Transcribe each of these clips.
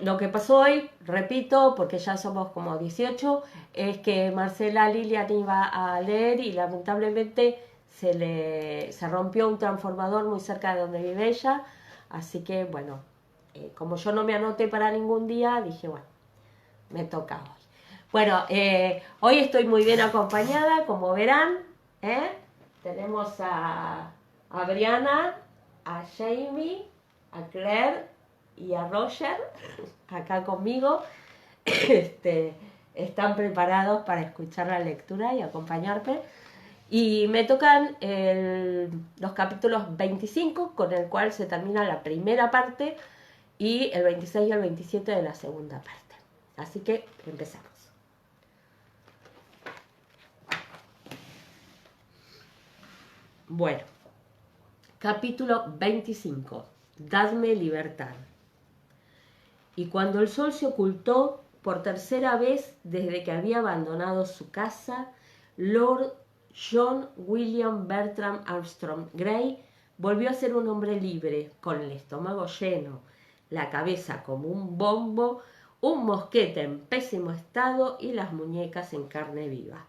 Lo que pasó hoy, repito, porque ya somos como 18, es que Marcela Lilian iba a leer y lamentablemente se rompió un transformador muy cerca de donde vive ella, así que bueno, como yo no me anoté para ningún día, dije bueno, me toca hoy. Bueno, hoy estoy muy bien acompañada, como verán, ¿eh? Tenemos a Briana, a Jamie, a Claire y a Roger acá conmigo. Están preparados para escuchar la lectura y acompañarme. Y me tocan los capítulos 25, con el cual se termina la primera parte, y el 26 y el 27 de la segunda parte. Así que empezamos. Bueno, capítulo 25. Dadme libertad. Y cuando el sol se ocultó, por tercera vez desde que había abandonado su casa, Lord John William Bertram Armstrong Gray volvió a ser un hombre libre, con el estómago lleno, la cabeza como un bombo, un mosquete en pésimo estado y las muñecas en carne viva.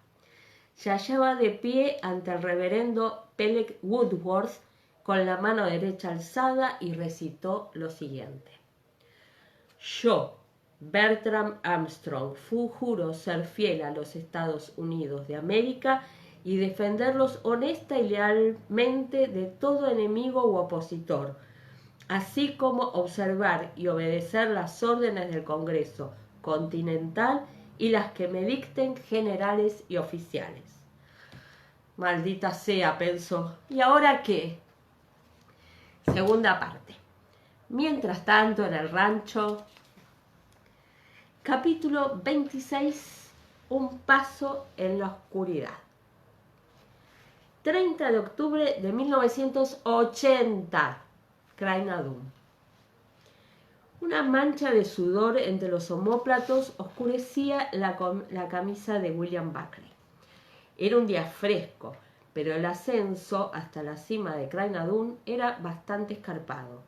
Se hallaba de pie ante el reverendo Peleg Woodworth con la mano derecha alzada y recitó lo siguiente. Yo, Bertram Armstrong, juro ser fiel a los Estados Unidos de América y defenderlos honesta y lealmente de todo enemigo u opositor, así como observar y obedecer las órdenes del Congreso Continental y las que me dicten generales y oficiales. Maldita sea, pensó. ¿Y ahora qué? Segunda parte. Mientras tanto, en el rancho... Capítulo 26. Un paso en la oscuridad. 30 de octubre de 1980. Craig-Nardun. Una mancha de sudor entre los omóplatos oscurecía la camisa de William Buckley. Era un día fresco, pero el ascenso hasta la cima de Craig-Nardun era bastante escarpado,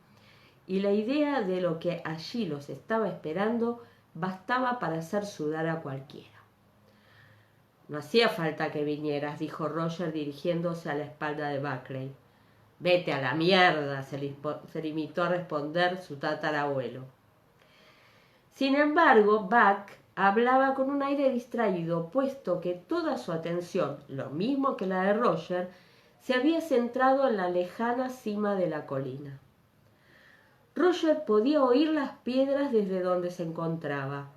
y la idea de lo que allí los estaba esperando bastaba para hacer sudar a cualquiera. No hacía falta que vinieras, dijo Roger dirigiéndose a la espalda de Buckley. Vete a la mierda, se limitó a responder su tatarabuelo. Sin embargo, Buck hablaba con un aire distraído, puesto que toda su atención, lo mismo que la de Roger, se había centrado en la lejana cima de la colina. Roger podía oír las piedras desde donde se encontraba.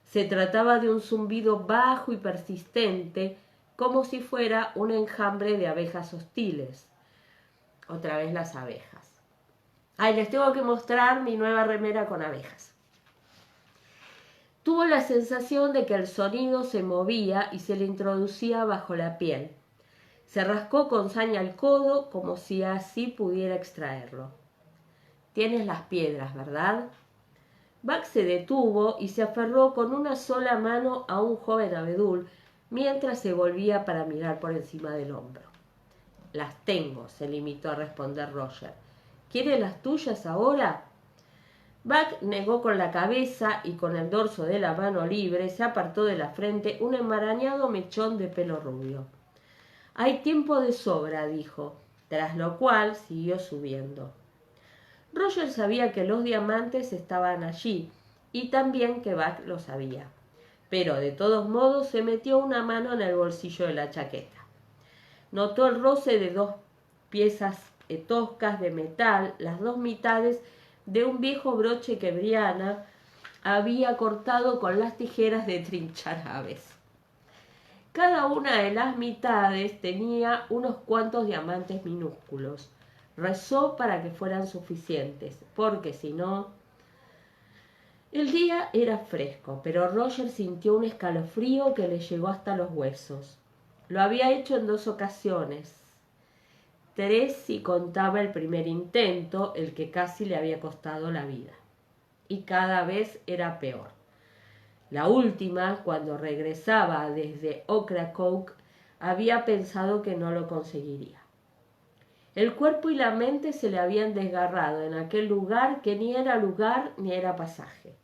Se trataba de un zumbido bajo y persistente, como si fuera un enjambre de abejas hostiles. Otra vez las abejas. Ay, les tengo que mostrar mi nueva remera con abejas. Tuvo la sensación de que el sonido se movía y se le introducía bajo la piel. Se rascó con saña el codo, como si así pudiera extraerlo. Tienes las piedras, ¿verdad? Buck se detuvo y se aferró con una sola mano a un joven abedul mientras se volvía para mirar por encima del hombro. Las tengo, se limitó a responder Roger. ¿Quieres las tuyas ahora? Buck negó con la cabeza y con el dorso de la mano libre se apartó de la frente un enmarañado mechón de pelo rubio. Hay tiempo de sobra, dijo, tras lo cual siguió subiendo. Roger sabía que los diamantes estaban allí, y también que Buck lo sabía, pero de todos modos se metió una mano en el bolsillo de la chaqueta. Notó el roce de dos piezas toscas de metal, las dos mitades de un viejo broche que Briana había cortado con las tijeras de trinchar aves. Cada una de las mitades tenía unos cuantos diamantes minúsculos. Rezó para que fueran suficientes, porque si no... El día era fresco, pero Roger sintió un escalofrío que le llegó hasta los huesos. Lo había hecho en 2 ocasiones. 3 si contaba el primer intento, el que casi le había costado la vida. Y cada vez era peor. La última, cuando regresaba desde Ocracoke, había pensado que no lo conseguiría. El cuerpo y la mente se le habían desgarrado en aquel lugar que ni era lugar ni era pasaje.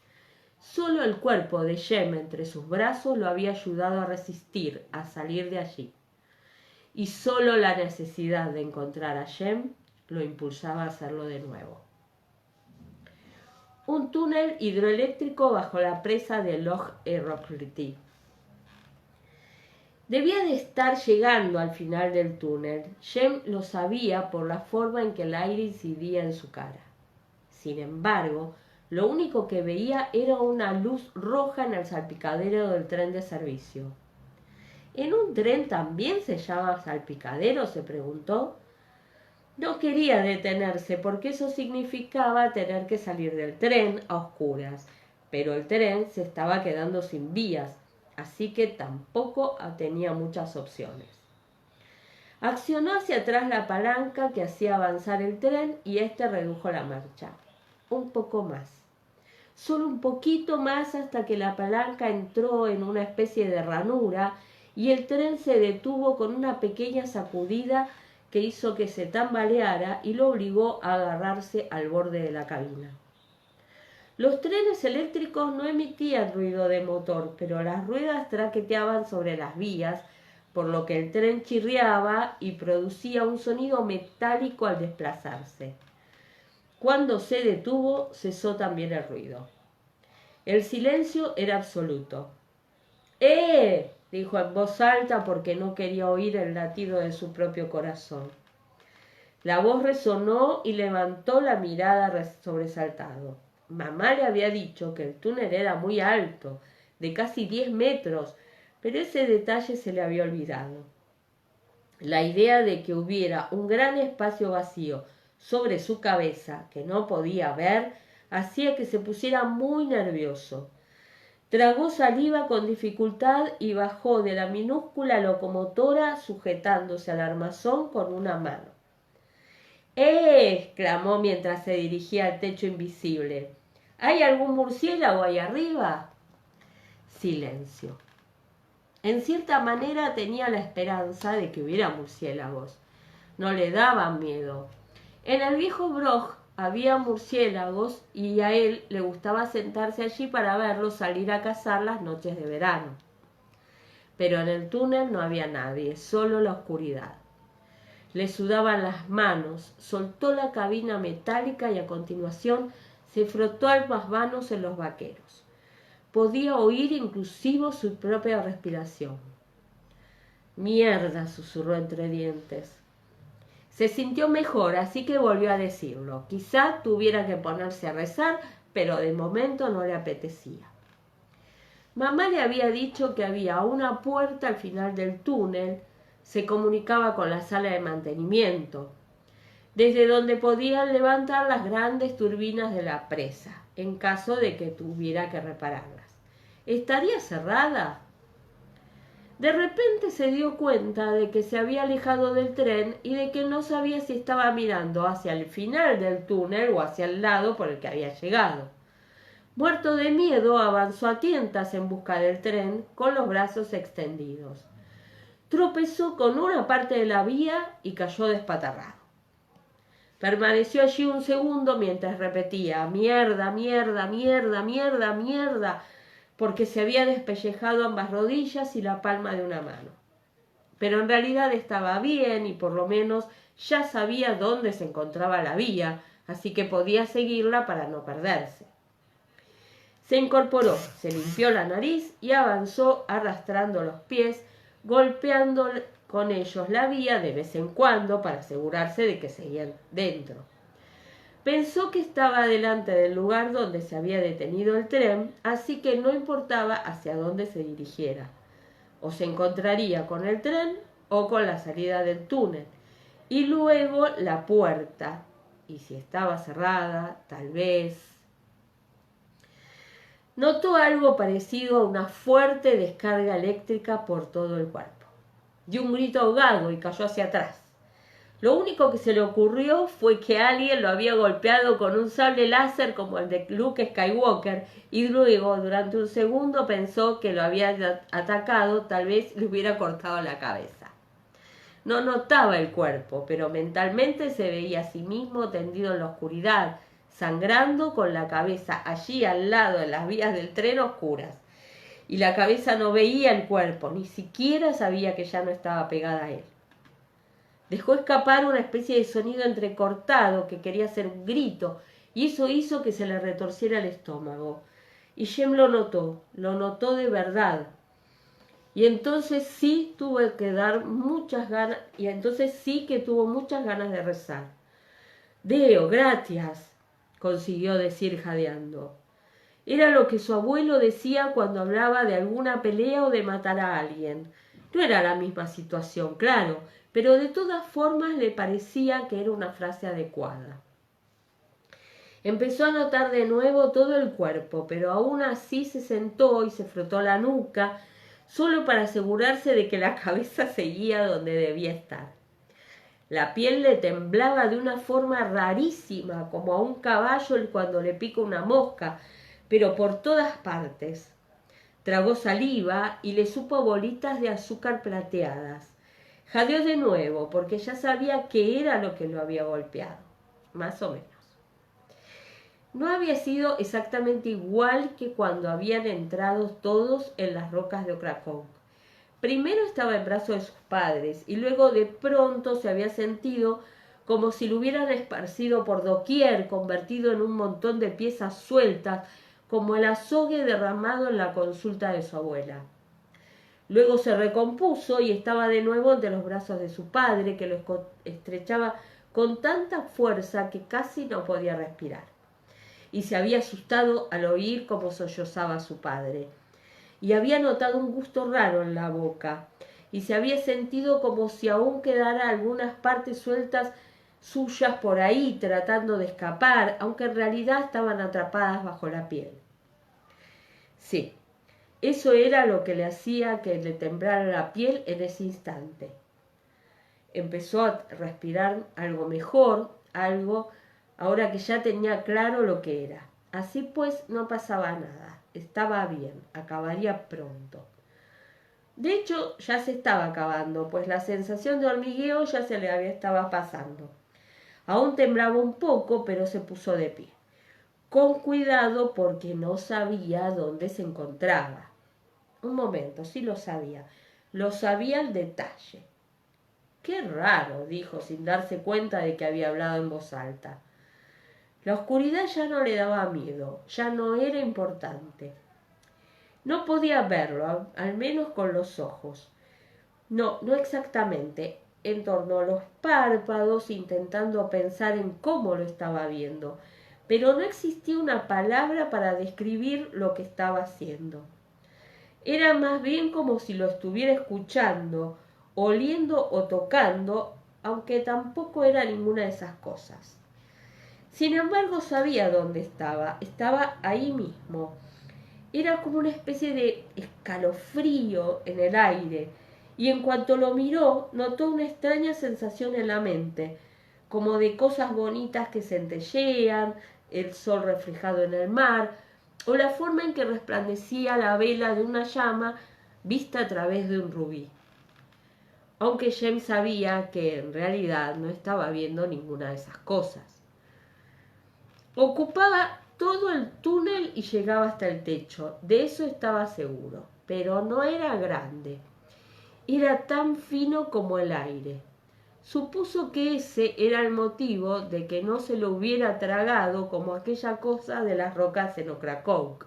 Solo el cuerpo de Jem entre sus brazos lo había ayudado a resistir, a salir de allí. Y solo la necesidad de encontrar a Jem lo impulsaba a hacerlo de nuevo. Un túnel hidroeléctrico bajo la presa de Loch Erochritti. Debía de estar llegando al final del túnel. Jem lo sabía por la forma en que el aire incidía en su cara. Sin embargo, lo único que veía era una luz roja en el salpicadero del tren de servicio. ¿En un tren también se llama salpicadero?, se preguntó. No quería detenerse porque eso significaba tener que salir del tren a oscuras, pero el tren se estaba quedando sin vías, así que tampoco tenía muchas opciones. Accionó hacia atrás la palanca que hacía avanzar el tren y éste redujo la marcha. Un poco más. Solo un poquito más hasta que la palanca entró en una especie de ranura y el tren se detuvo con una pequeña sacudida que hizo que se tambaleara y lo obligó a agarrarse al borde de la cabina. Los trenes eléctricos no emitían ruido de motor, pero las ruedas traqueteaban sobre las vías, por lo que el tren chirriaba y producía un sonido metálico al desplazarse. Cuando se detuvo, cesó también el ruido. El silencio era absoluto. ¡Eh!, dijo en voz alta porque no quería oír el latido de su propio corazón. La voz resonó y levantó la mirada sobresaltado. Mamá le había dicho que el túnel era muy alto, de casi 10 metros, pero ese detalle se le había olvidado. La idea de que hubiera un gran espacio vacío sobre su cabeza que no podía ver hacía que se pusiera muy nervioso. Tragó saliva con dificultad y bajó de la minúscula locomotora sujetándose al armazón con una mano. —exclamó mientras se dirigía al techo invisible. —¿Hay algún murciélago ahí arriba? Silencio. En cierta manera tenía la esperanza de que hubiera murciélagos. No le daban miedo. En el viejo Broj había murciélagos y a él le gustaba sentarse allí para verlos salir a cazar las noches de verano. Pero en el túnel no había nadie, solo la oscuridad. Le sudaban las manos, soltó la cabina metálica y a continuación se frotó ambas manos en los vaqueros. Podía oír inclusive su propia respiración. —Mierda —susurró entre dientes. Se sintió mejor, así que volvió a decirlo. Quizá tuviera que ponerse a rezar, pero de momento no le apetecía. Mamá le había dicho que había una puerta al final del túnel. Se comunicaba con la sala de mantenimiento, desde donde podían levantar las grandes turbinas de la presa, en caso de que tuviera que repararlas. ¿Estaría cerrada? De repente se dio cuenta de que se había alejado del tren y de que no sabía si estaba mirando hacia el final del túnel o hacia el lado por el que había llegado. Muerto de miedo, avanzó a tientas en busca del tren con los brazos extendidos. Tropezó con una parte de la vía y cayó despatarrado. Permaneció allí un segundo mientras repetía «mierda, mierda, mierda, mierda, mierda», porque se había despellejado ambas rodillas y la palma de una mano. Pero en realidad estaba bien y por lo menos ya sabía dónde se encontraba la vía, así que podía seguirla para no perderse. Se incorporó, se limpió la nariz y avanzó arrastrando los pies, golpeando con ellos la vía de vez en cuando para asegurarse de que seguían dentro. Pensó que estaba delante del lugar donde se había detenido el tren, así que no importaba hacia dónde se dirigiera. O se encontraría con el tren o con la salida del túnel, y luego la puerta, y si estaba cerrada, tal vez. Notó algo parecido a una fuerte descarga eléctrica por todo el cuerpo. Dio un grito ahogado y cayó hacia atrás. Lo único que se le ocurrió fue que alguien lo había golpeado con un sable láser como el de Luke Skywalker y luego, durante un segundo, pensó que lo había atacado, tal vez le hubiera cortado la cabeza. No notaba el cuerpo, pero mentalmente se veía a sí mismo tendido en la oscuridad, sangrando, con la cabeza allí al lado de las vías del tren oscuras. Y la cabeza no veía el cuerpo, ni siquiera sabía que ya no estaba pegada a él. Dejó escapar una especie de sonido entrecortado que quería ser un grito, y eso hizo que se le retorciera el estómago. Y Jem lo notó de verdad. Y entonces sí tuvo muchas ganas de rezar. Deo, gracias, consiguió decir jadeando. Era lo que su abuelo decía cuando hablaba de alguna pelea o de matar a alguien. No era la misma situación, claro, pero de todas formas le parecía que era una frase adecuada. Empezó a notar de nuevo todo el cuerpo, pero aún así se sentó y se frotó la nuca, solo para asegurarse de que la cabeza seguía donde debía estar. La piel le temblaba de una forma rarísima, como a un caballo cuando le pica una mosca, pero por todas partes. Tragó saliva y le supo bolitas de azúcar plateadas. Jadeó de nuevo, porque ya sabía qué era lo que lo había golpeado, más o menos. No había sido exactamente igual que cuando habían entrado todos en las rocas de Ocracoke. Primero estaba en brazos de sus padres y luego de pronto se había sentido como si lo hubieran esparcido por doquier, convertido en un montón de piezas sueltas, como el azogue derramado en la consulta de su abuela. Luego se recompuso y estaba de nuevo entre los brazos de su padre, que lo estrechaba con tanta fuerza que casi no podía respirar. Y se había asustado al oír cómo sollozaba su padre. Y había notado un gusto raro en la boca, y se había sentido como si aún quedara algunas partes sueltas suyas por ahí, tratando de escapar, aunque en realidad estaban atrapadas bajo la piel. Sí, eso era lo que le hacía que le temblara la piel en ese instante. Empezó a respirar algo mejor, ahora que ya tenía claro lo que era. Así pues, no pasaba nada. Estaba bien, acabaría pronto. De hecho, ya se estaba acabando, pues la sensación de hormigueo ya se le estaba pasando. Aún temblaba un poco, pero se puso de pie. Con cuidado, porque no sabía dónde se encontraba. Un momento, sí lo sabía. Lo sabía al detalle. Qué raro, dijo, sin darse cuenta de que había hablado en voz alta. La oscuridad ya no le daba miedo, ya no era importante. No podía verlo, al menos con los ojos. No exactamente. Entornó los párpados, intentando pensar en cómo lo estaba viendo, pero no existía una palabra para describir lo que estaba haciendo. Era más bien como si lo estuviera escuchando, oliendo o tocando, aunque tampoco era ninguna de esas cosas. Sin embargo, sabía dónde estaba ahí mismo. Era como una especie de escalofrío en el aire, y en cuanto lo miró, notó una extraña sensación en la mente, como de cosas bonitas que centellean, el sol reflejado en el mar, o la forma en que resplandecía la vela de una llama vista a través de un rubí. Aunque James sabía que en realidad no estaba viendo ninguna de esas cosas. Ocupaba todo el túnel y llegaba hasta el techo, de eso estaba seguro, pero no era grande. Era tan fino como el aire. Supuso que ese era el motivo de que no se lo hubiera tragado como aquella cosa de las rocas en Ocracoke.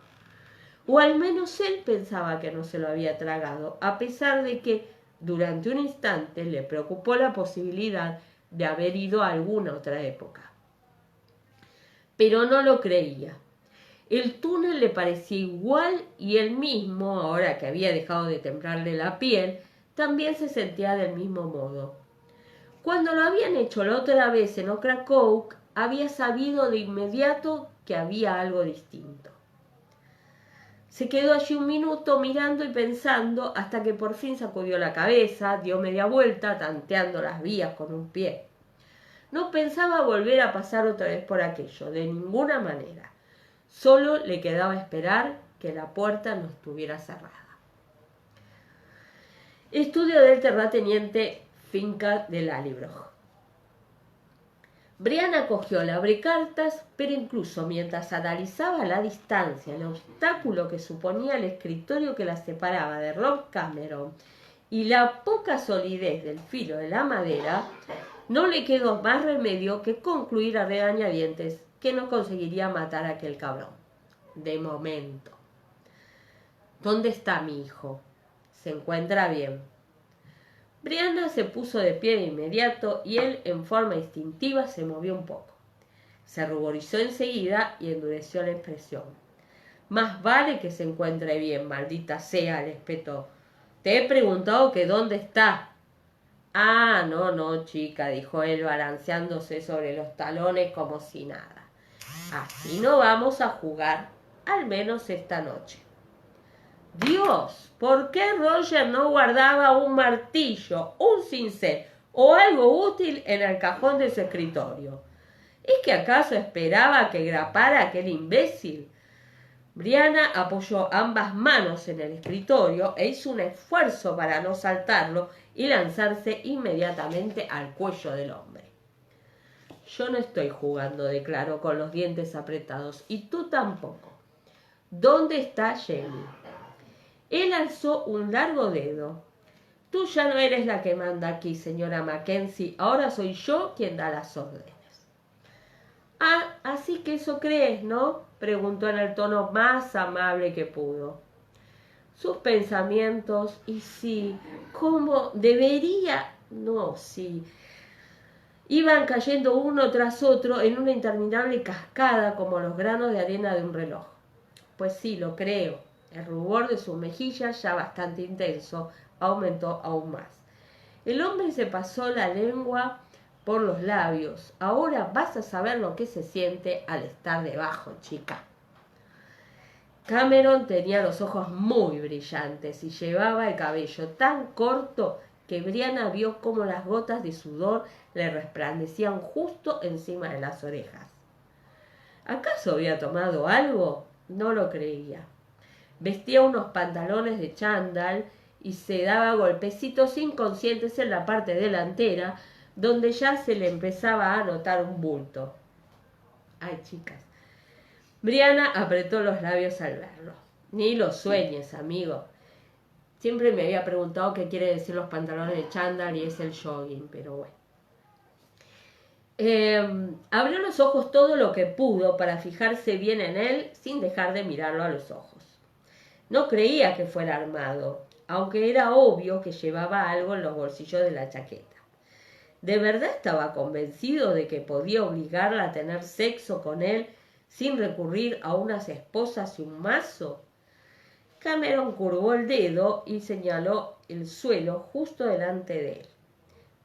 O al menos él pensaba que no se lo había tragado, a pesar de que durante un instante le preocupó la posibilidad de haber ido a alguna otra época. Pero no lo creía. El túnel le parecía igual y él mismo, ahora que había dejado de temblarle la piel, también se sentía del mismo modo. Cuando lo habían hecho la otra vez en Ocracoke, había sabido de inmediato que había algo distinto. Se quedó allí un minuto mirando y pensando hasta que por fin sacudió la cabeza, dio media vuelta, tanteando las vías con un pie. No pensaba volver a pasar otra vez por aquello, de ninguna manera. Solo le quedaba esperar que la puerta no estuviera cerrada. Estudio del terrateniente Finca de Lallybroch. Brianna cogió el abrecartas, pero incluso mientras analizaba la distancia, el obstáculo que suponía el escritorio que la separaba de Rob Cameron y la poca solidez del filo de la madera, no le quedó más remedio que concluir a regañadientes que no conseguiría matar a aquel cabrón. De momento. ¿Dónde está mi hijo? ¿Se encuentra bien? Brianna se puso de pie de inmediato y él, en forma instintiva, se movió un poco. Se ruborizó enseguida y endureció la expresión. Más vale que se encuentre bien, maldita sea, le espetó. Te he preguntado que dónde está. Ah, no, chica, dijo él, balanceándose sobre los talones como si nada. Así no vamos a jugar, al menos esta noche. Dios, ¿por qué Roger no guardaba un martillo, un cincel o algo útil en el cajón de su escritorio? ¿Es que acaso esperaba que grapara aquel imbécil? Brianna apoyó ambas manos en el escritorio e hizo un esfuerzo para no saltarlo y lanzarse inmediatamente al cuello del hombre. Yo no estoy jugando, declaró con los dientes apretados, y tú tampoco. ¿Dónde está Jenny? Él alzó un largo dedo. Tú ya no eres la que manda aquí, señora Mackenzie. Ahora soy yo quien da las órdenes. Ah, así que eso crees, ¿no? Preguntó en el tono más amable que pudo. Sus pensamientos, y sí, ¿cómo debería? No, sí. Iban cayendo uno tras otro en una interminable cascada como los granos de arena de un reloj. Pues sí, lo creo. El rubor de sus mejillas, ya bastante intenso, aumentó aún más. El hombre se pasó la lengua por los labios. Ahora vas a saber lo que se siente al estar debajo, chica. Cameron tenía los ojos muy brillantes y llevaba el cabello tan corto que Brianna vio cómo las gotas de sudor le resplandecían justo encima de las orejas. ¿Acaso había tomado algo? No lo creía. Vestía unos pantalones de chándal y se daba golpecitos inconscientes en la parte delantera, donde ya se le empezaba a notar un bulto. Ay, chicas. Brianna apretó los labios al verlo. Ni lo sueñes, amigo. Siempre me había preguntado qué quiere decir los pantalones de chándal y es el jogging, pero bueno. Abrió los ojos todo lo que pudo para fijarse bien en él sin dejar de mirarlo a los ojos. No creía que fuera armado, aunque era obvio que llevaba algo en los bolsillos de la chaqueta. ¿De verdad estaba convencido de que podía obligarla a tener sexo con él sin recurrir a unas esposas y un mazo? Cameron curvó el dedo y señaló el suelo justo delante de él.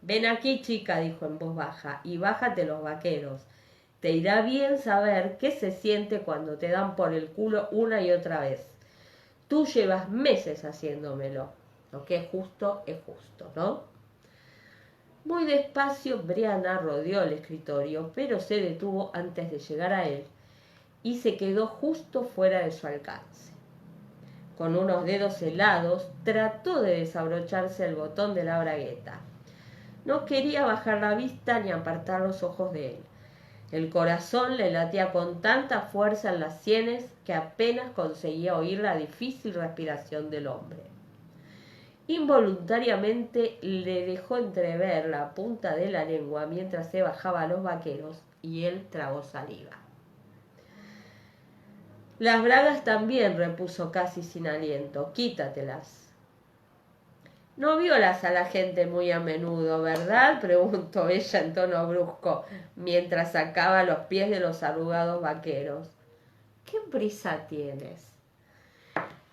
Ven aquí, chica, dijo en voz baja, y bájate los vaqueros. Te irá bien saber qué se siente cuando te dan por el culo una y otra vez. Tú llevas meses haciéndomelo. Lo que es justo, ¿no? Muy despacio, Brianna rodeó el escritorio, pero se detuvo antes de llegar a él y se quedó justo fuera de su alcance. Con unos dedos helados, trató de desabrocharse el botón de la bragueta. No quería bajar la vista ni apartar los ojos de él. El corazón le latía con tanta fuerza en las sienes que apenas conseguía oír la difícil respiración del hombre. Involuntariamente le dejó entrever la punta de la lengua mientras se bajaba a los vaqueros y él tragó saliva. Las bragas también, repuso casi sin aliento. Quítatelas. No violas a la gente muy a menudo, ¿verdad? Preguntó ella en tono brusco, mientras sacaba los pies de los arrugados vaqueros. ¿Qué prisa tienes?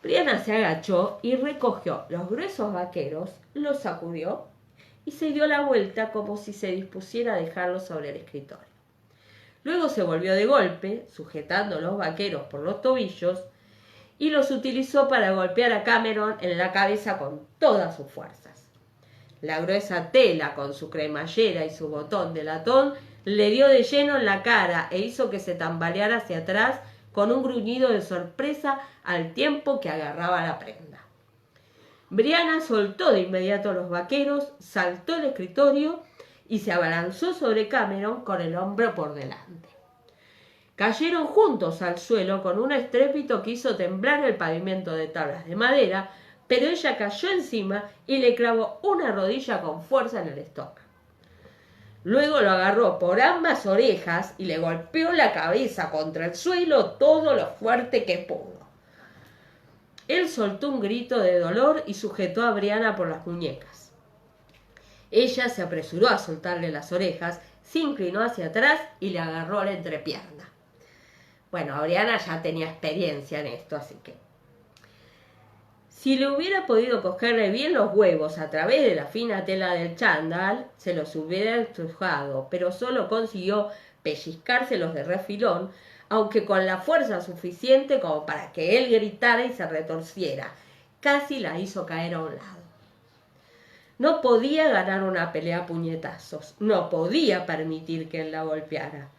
Brianna se agachó y recogió los gruesos vaqueros, los sacudió y se dio la vuelta como si se dispusiera a dejarlos sobre el escritorio. Luego se volvió de golpe, sujetando los vaqueros por los tobillos, y los utilizó para golpear a Cameron en la cabeza con todas sus fuerzas. La gruesa tela, con su cremallera y su botón de latón, le dio de lleno en la cara e hizo que se tambaleara hacia atrás con un gruñido de sorpresa al tiempo que agarraba la prenda. Brianna soltó de inmediato los vaqueros, saltó el escritorio y se abalanzó sobre Cameron con el hombro por delante. Cayeron juntos al suelo con un estrépito que hizo temblar el pavimento de tablas de madera, pero ella cayó encima y le clavó una rodilla con fuerza en el estómago. Luego lo agarró por ambas orejas y le golpeó la cabeza contra el suelo todo lo fuerte que pudo. Él soltó un grito de dolor y sujetó a Brianna por las muñecas. Ella se apresuró a soltarle las orejas, se inclinó hacia atrás y le agarró la entrepierna. Bueno, Brianna ya tenía experiencia en esto, así que... Si le hubiera podido cogerle bien los huevos a través de la fina tela del chándal, se los hubiera estrujado, pero solo consiguió pellizcárselos de refilón, aunque con la fuerza suficiente como para que él gritara y se retorciera. Casi la hizo caer a un lado. No podía ganar una pelea a puñetazos, no podía permitir que él la golpeara.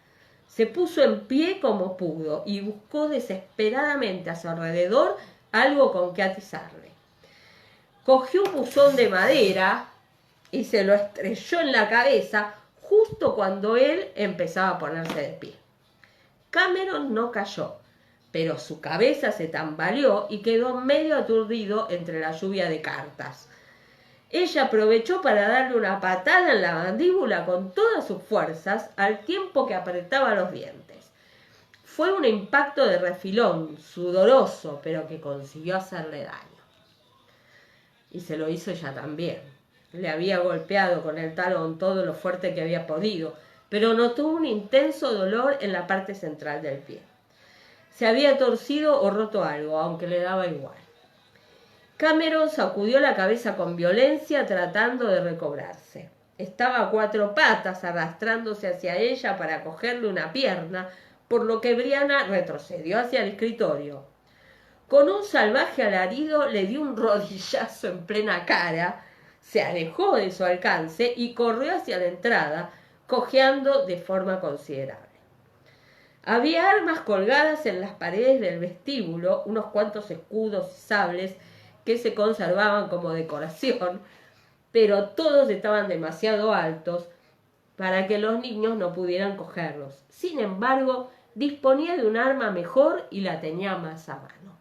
Se puso en pie como pudo y buscó desesperadamente a su alrededor algo con que atizarle. Cogió un buzón de madera y se lo estrelló en la cabeza justo cuando él empezaba a ponerse de pie. Cameron no cayó, pero su cabeza se tambaleó y quedó medio aturdido entre la lluvia de cartas. Ella aprovechó para darle una patada en la mandíbula con todas sus fuerzas al tiempo que apretaba los dientes. Fue un impacto de refilón, sudoroso, pero que consiguió hacerle daño. Y se lo hizo ella también. Le había golpeado con el talón todo lo fuerte que había podido, pero notó un intenso dolor en la parte central del pie. Se había torcido o roto algo, aunque le daba igual. Cameron sacudió la cabeza con violencia tratando de recobrarse. Estaba a cuatro patas arrastrándose hacia ella para cogerle una pierna, por lo que Brianna retrocedió hacia el escritorio. Con un salvaje alarido le dio un rodillazo en plena cara, se alejó de su alcance y corrió hacia la entrada, cojeando de forma considerable. Había armas colgadas en las paredes del vestíbulo, unos cuantos escudos y sables que se conservaban como decoración, pero todos estaban demasiado altos para que los niños no pudieran cogerlos. Sin embargo, disponía de un arma mejor y la tenía más a mano.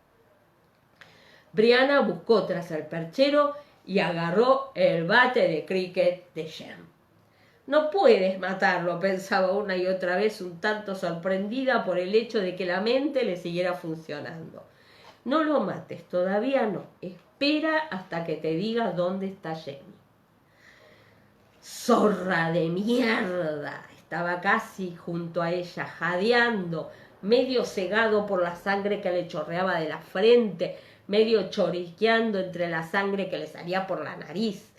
Brianna buscó tras el perchero y agarró el bate de cricket de Jem. No puedes matarlo, pensaba una y otra vez, un tanto sorprendida por el hecho de que la mente le siguiera funcionando. No lo mates, todavía no. Espera hasta que te diga dónde está Jem. ¡Zorra de mierda! Estaba casi junto a ella, jadeando, medio cegado por la sangre que le chorreaba de la frente, medio chorriqueando entre la sangre que le salía por la nariz.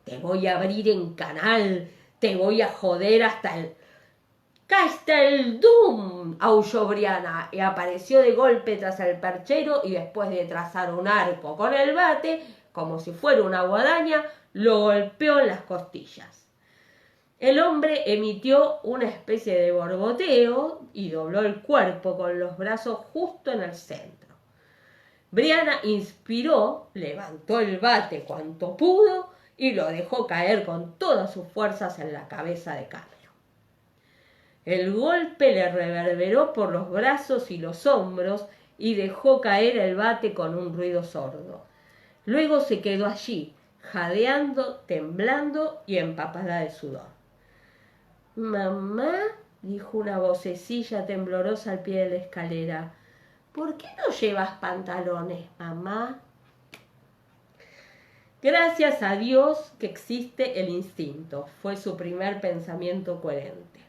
Te voy a abrir en canal, te voy a joder hasta el... ¡Hasta Doom! Aulló Brianna y apareció de golpe tras el perchero y después de trazar un arco con el bate, como si fuera una guadaña, lo golpeó en las costillas. El hombre emitió una especie de borboteo y dobló el cuerpo con los brazos justo en el centro. Brianna inspiró, levantó el bate cuanto pudo y lo dejó caer con todas sus fuerzas en la cabeza de Cameron. El golpe le reverberó por los brazos y los hombros y dejó caer el bate con un ruido sordo. Luego se quedó allí, jadeando, temblando y empapada de sudor. «Mamá», dijo una vocecilla temblorosa al pie de la escalera, «¿por qué no llevas pantalones, mamá?» Gracias a Dios que existe el instinto, fue su primer pensamiento coherente.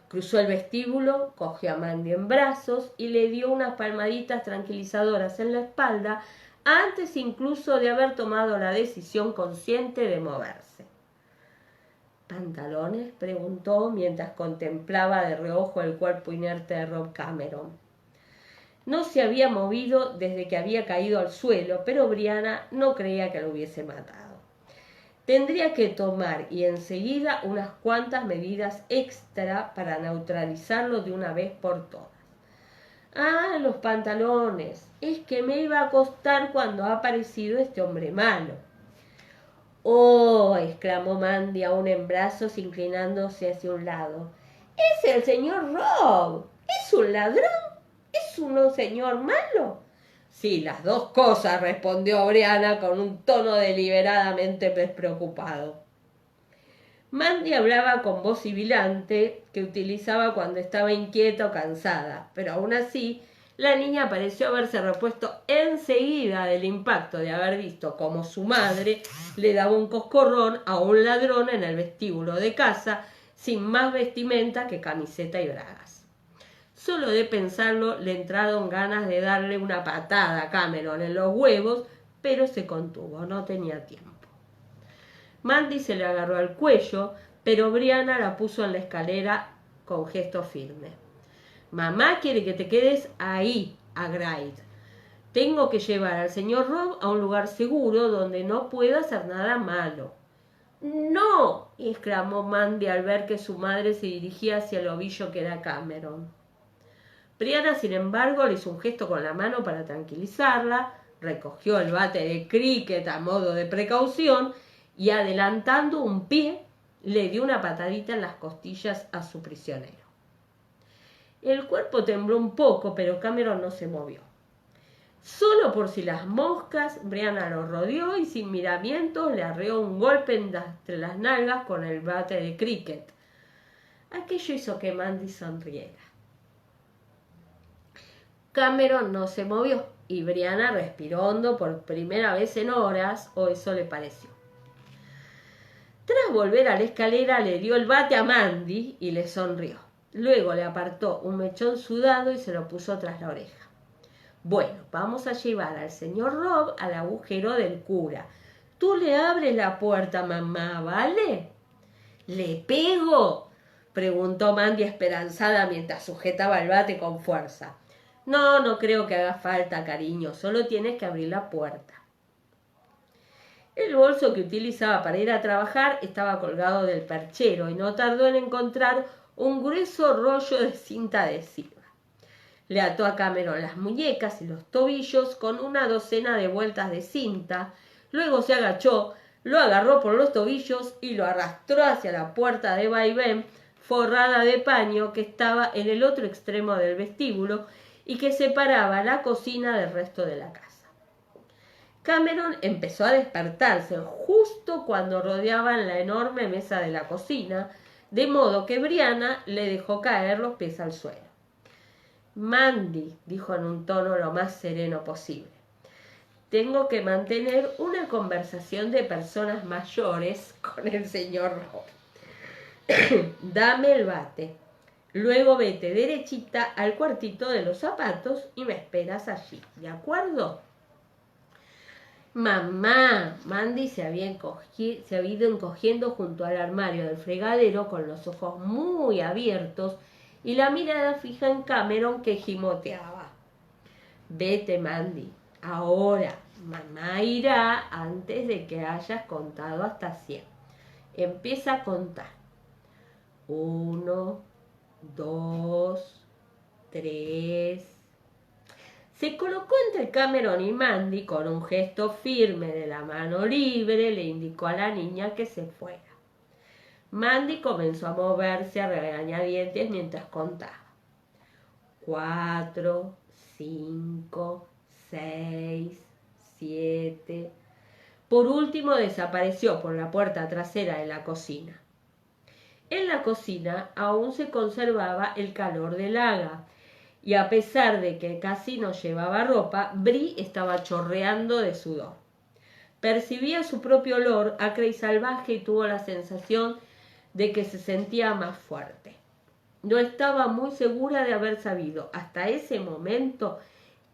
Cruzó el vestíbulo, cogió a Mandy en brazos y le dio unas palmaditas tranquilizadoras en la espalda antes incluso de haber tomado la decisión consciente de moverse. ¿Pantalones?, preguntó mientras contemplaba de reojo el cuerpo inerte de Rob Cameron. No se había movido desde que había caído al suelo, pero Brianna no creía que lo hubiese matado. Tendría que tomar y enseguida unas cuantas medidas extra para neutralizarlo de una vez por todas. «Ah, los pantalones. Es que me iba a costar cuando ha aparecido este hombre malo». ¡Oh! Exclamó Mandy aún en brazos, inclinándose hacia un lado. ¡Es el señor Rob! ¿Es un ladrón? ¿Es un señor malo? Sí, las dos cosas, respondió Brianna con un tono deliberadamente despreocupado. Mandy hablaba con voz sibilante que utilizaba cuando estaba inquieta o cansada, pero aún así la niña pareció haberse repuesto enseguida del impacto de haber visto cómo su madre le daba un coscorrón a un ladrón en el vestíbulo de casa sin más vestimenta que camiseta y bragas. Solo de pensarlo le entraron ganas de darle una patada a Cameron en los huevos, pero se contuvo, no tenía tiempo. Mandy se le agarró al cuello, pero Brianna la puso en la escalera con gesto firme. Mamá quiere que te quedes ahí, Agraid. Tengo que llevar al señor Rob a un lugar seguro donde no pueda hacer nada malo. ¡No! Exclamó Mandy al ver que su madre se dirigía hacia el ovillo que era Cameron. Brianna, sin embargo, le hizo un gesto con la mano para tranquilizarla, recogió el bate de cricket a modo de precaución y, adelantando un pie, le dio una patadita en las costillas a su prisionero. El cuerpo tembló un poco, pero Cameron no se movió. Solo por si las moscas, Brianna lo rodeó y sin miramientos le arreó un golpe entre las nalgas con el bate de cricket. Aquello hizo que Mandy sonriera. Cameron no se movió y Brianna respiró hondo por primera vez en horas, o eso le pareció. Tras volver a la escalera le dio el bate a Mandy y le sonrió. Luego le apartó un mechón sudado y se lo puso tras la oreja. Bueno, vamos a llevar al señor Rob al agujero del cura. Tú le abres la puerta, mamá, ¿vale? ¿Le pego?, preguntó Mandy esperanzada mientras sujetaba el bate con fuerza. No, no creo que haga falta, cariño, solo tienes que abrir la puerta. El bolso que utilizaba para ir a trabajar estaba colgado del perchero y no tardó en encontrar un grueso rollo de cinta adhesiva. Le ató a Cameron las muñecas y los tobillos con una docena de vueltas de cinta, luego se agachó, lo agarró por los tobillos y lo arrastró hacia la puerta de vaivén forrada de paño que estaba en el otro extremo del vestíbulo y que separaba la cocina del resto de la casa. Cameron empezó a despertarse justo cuando rodeaban la enorme mesa de la cocina, de modo que Brianna le dejó caer los pies al suelo. Mandy, dijo en un tono lo más sereno posible, tengo que mantener una conversación de personas mayores con el señor Rob. Dame el bate. Luego vete derechita al cuartito de los zapatos y me esperas allí, ¿de acuerdo? Mamá, Mandy se había ido encogiendo junto al armario del fregadero con los ojos muy abiertos y la mirada fija en Cameron que gimoteaba. Vete, Mandy, ahora. Mamá irá antes de que hayas contado hasta 100. Empieza a contar. 1, 2, 3. Se colocó entre Cameron y Mandy con un gesto firme de la mano libre, le indicó a la niña que se fuera. Mandy comenzó a moverse a regañadientes mientras contaba. 4, 5, 6, 7. Por último desapareció por la puerta trasera de la cocina. En la cocina aún se conservaba el calor del haga, y a pesar de que casi no llevaba ropa, Bri estaba chorreando de sudor. Percibía su propio olor acre y salvaje y tuvo la sensación de que se sentía más fuerte. No estaba muy segura de haber sabido hasta ese momento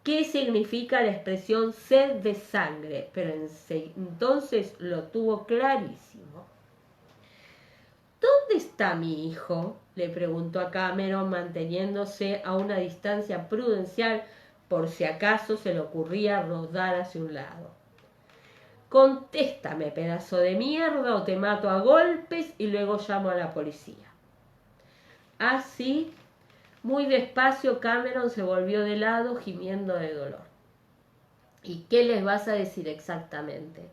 qué significa la expresión sed de sangre, pero entonces lo tuvo clarísimo. ¿Dónde está mi hijo?, le preguntó a Cameron, manteniéndose a una distancia prudencial por si acaso se le ocurría rodar hacia un lado. Contéstame, pedazo de mierda, o te mato a golpes y luego llamo a la policía. Así, muy despacio, Cameron se volvió de lado, gimiendo de dolor. ¿Y qué les vas a decir exactamente?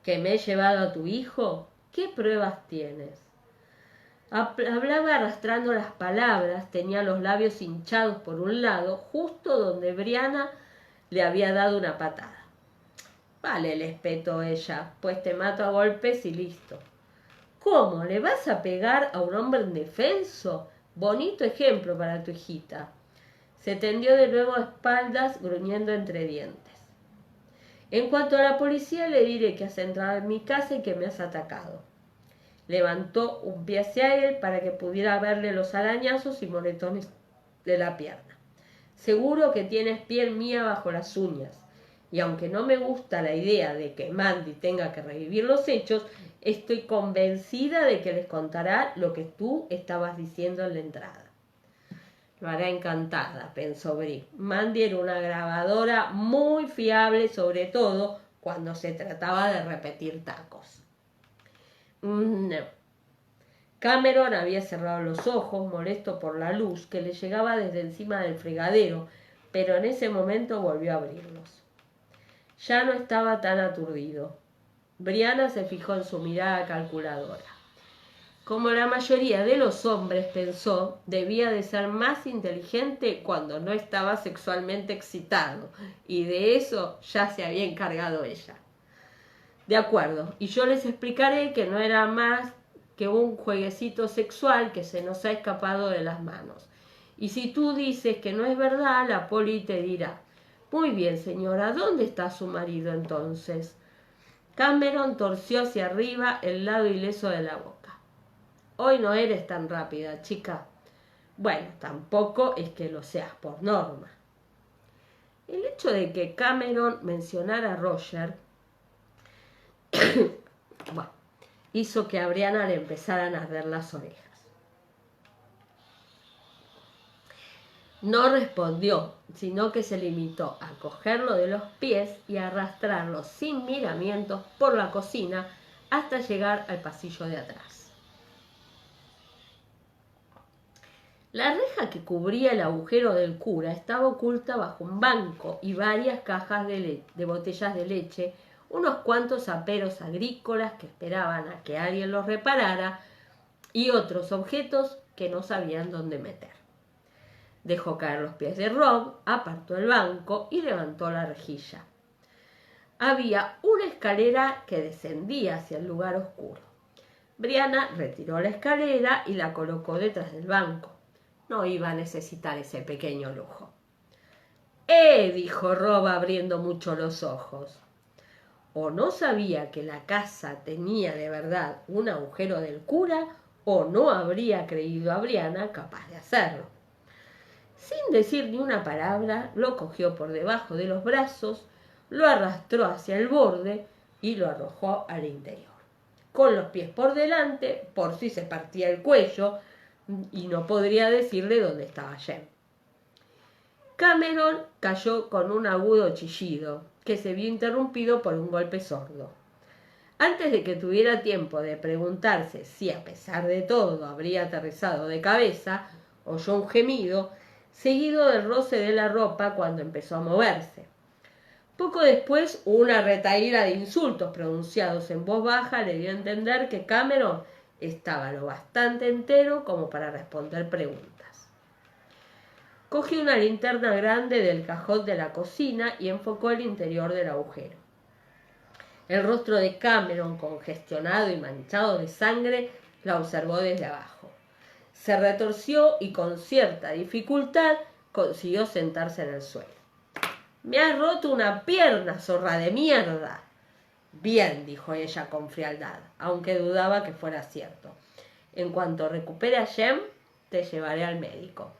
¿Que me he llevado a tu hijo? ¿Qué pruebas tienes? Hablaba arrastrando las palabras, tenía los labios hinchados por un lado, justo donde Brianna le había dado una patada. Vale, le espetó ella, pues te mato a golpes y listo. ¿Cómo? ¿Le vas a pegar a un hombre indefenso? Bonito ejemplo para tu hijita. Se tendió de nuevo a espaldas, gruñendo entre dientes. En cuanto a la policía, le diré que has entrado en mi casa y que me has atacado. Levantó un pie hacia él para que pudiera verle los arañazos y moretones de la pierna. Seguro que tienes piel mía bajo las uñas. Y aunque no me gusta la idea de que Mandy tenga que revivir los hechos, estoy convencida de que les contará lo que tú estabas diciendo en la entrada. Lo hará encantada, pensó Brie. Mandy era una grabadora muy fiable, sobre todo cuando se trataba de repetir tacos. No. Cameron había cerrado los ojos, molesto por la luz que le llegaba desde encima del fregadero, pero en ese momento volvió a abrirlos. Ya no estaba tan aturdido. Brianna se fijó en su mirada calculadora. Como la mayoría de los hombres, pensó, debía de ser más inteligente cuando no estaba sexualmente excitado, y de eso ya se había encargado ella. De acuerdo, y yo les explicaré que no era más que un jueguecito sexual que se nos ha escapado de las manos. Y si tú dices que no es verdad, la poli te dirá: muy bien, señora, ¿dónde está su marido entonces? Cameron torció hacia arriba el lado ileso de la boca. Hoy no eres tan rápida, chica. Bueno, tampoco es que lo seas por norma. El hecho de que Cameron mencionara a Roger bueno, hizo que a Brianna le empezaran a arder las orejas. No respondió, sino que se limitó a cogerlo de los pies y a arrastrarlo sin miramientos por la cocina hasta llegar al pasillo de atrás. La reja que cubría el agujero del cura estaba oculta bajo un banco y varias cajas de botellas de leche, unos cuantos aperos agrícolas que esperaban a que alguien los reparara y otros objetos que no sabían dónde meter. Dejó caer los pies de Rob, apartó el banco y levantó la rejilla. Había una escalera que descendía hacia el lugar oscuro. Brianna retiró la escalera y la colocó detrás del banco. No iba a necesitar ese pequeño lujo. Dijo Rob abriendo mucho los ojos. O no sabía que la casa tenía de verdad un agujero del cura, o no habría creído a Brianna capaz de hacerlo. Sin decir ni una palabra, lo cogió por debajo de los brazos, lo arrastró hacia el borde y lo arrojó al interior. Con los pies por delante, por si se partía el cuello, y no podría decirle dónde estaba Jem. Cameron cayó con un agudo chillido, que se vio interrumpido por un golpe sordo. Antes de que tuviera tiempo de preguntarse si a pesar de todo habría aterrizado de cabeza, oyó un gemido, seguido del roce de la ropa cuando empezó a moverse. Poco después, una retahíla de insultos pronunciados en voz baja le dio a entender que Cameron estaba lo bastante entero como para responder preguntas. Cogió una linterna grande del cajón de la cocina y enfocó el interior del agujero. El rostro de Cameron, congestionado y manchado de sangre, la observó desde abajo. Se retorció y con cierta dificultad consiguió sentarse en el suelo. «Me has roto una pierna, zorra de mierda». «Bien», dijo ella con frialdad, aunque dudaba que fuera cierto. «En cuanto recupere a Jem, te llevaré al médico».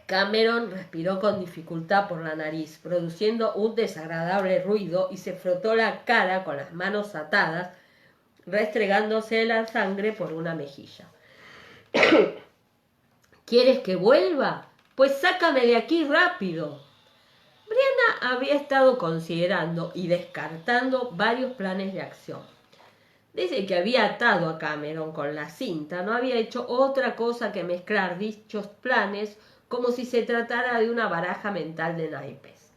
Cameron respiró con dificultad por la nariz, produciendo un desagradable ruido, y se frotó la cara con las manos atadas, restregándose la sangre por una mejilla. «¿Quieres que vuelva? Pues sácame de aquí rápido». Brianna había estado considerando y descartando varios planes de acción. Desde que había atado a Cameron con la cinta, no había hecho otra cosa que mezclar dichos planes como si se tratara de una baraja mental de naipes.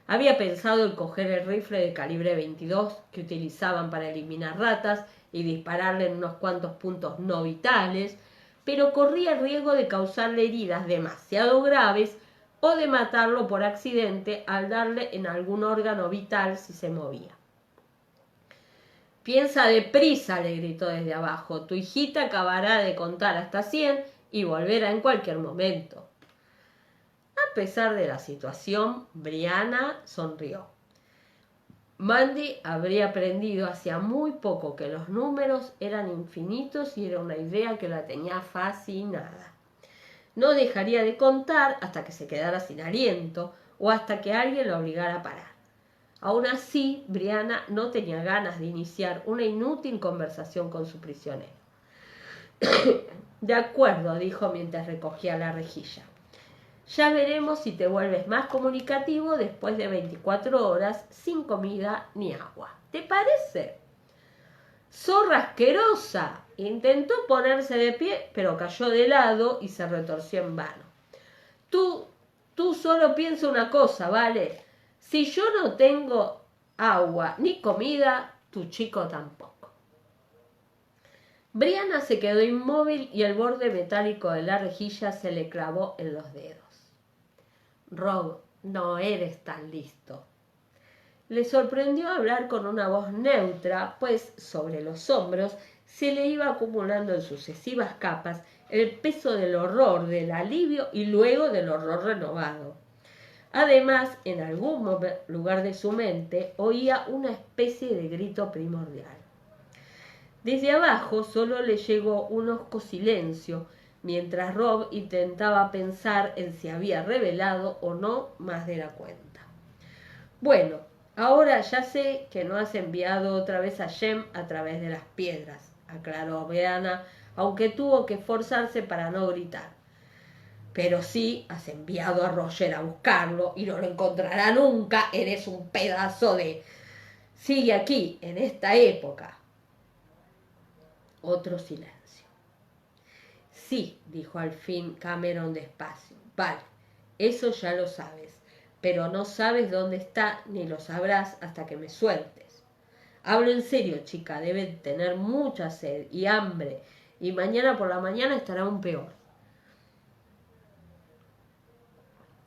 Había pensado en coger el rifle de calibre 22 que utilizaban para eliminar ratas y dispararle en unos cuantos puntos no vitales, pero corría el riesgo de causarle heridas demasiado graves o de matarlo por accidente al darle en algún órgano vital si se movía. «Piensa deprisa», le gritó desde abajo. «Tu hijita acabará de contar hasta 100 y volverá en cualquier momento». A pesar de la situación, Brianna sonrió. Mandy habría aprendido hacía muy poco que los números eran infinitos y era una idea que la tenía fascinada. No dejaría de contar hasta que se quedara sin aliento o hasta que alguien la obligara a parar. Aún así, Brianna no tenía ganas de iniciar una inútil conversación con su prisionero. «De acuerdo», dijo mientras recogía la rejilla. «Ya veremos si te vuelves más comunicativo después de 24 horas sin comida ni agua. ¿Te parece?» «Zorra asquerosa», intentó ponerse de pie, pero cayó de lado y se retorció en vano. Tú solo piensa una cosa, ¿vale? Si yo no tengo agua ni comida, tu chico tampoco». Brianna se quedó inmóvil y el borde metálico de la rejilla se le clavó en los dedos. «Rob, no eres tan listo». Le sorprendió hablar con una voz neutra, pues sobre los hombros se le iba acumulando en sucesivas capas el peso del horror, del alivio y luego del horror renovado. Además, en algún lugar de su mente oía una especie de grito primordial. Desde abajo solo le llegó un hosco silencio, mientras Rob intentaba pensar en si había revelado o no más de la cuenta. «Bueno, ahora ya sé que no has enviado otra vez a Jem a través de las piedras», aclaró Brianna, aunque tuvo que esforzarse para no gritar. «Pero sí has enviado a Roger a buscarlo y no lo encontrará nunca. Eres un pedazo de... Sigue aquí, en esta época». Otro silencio. «Sí», dijo al fin Cameron despacio. «Vale, eso ya lo sabes, pero no sabes dónde está ni lo sabrás hasta que me sueltes. Hablo en serio, chica, deben tener mucha sed y hambre y mañana por la mañana estará aún peor».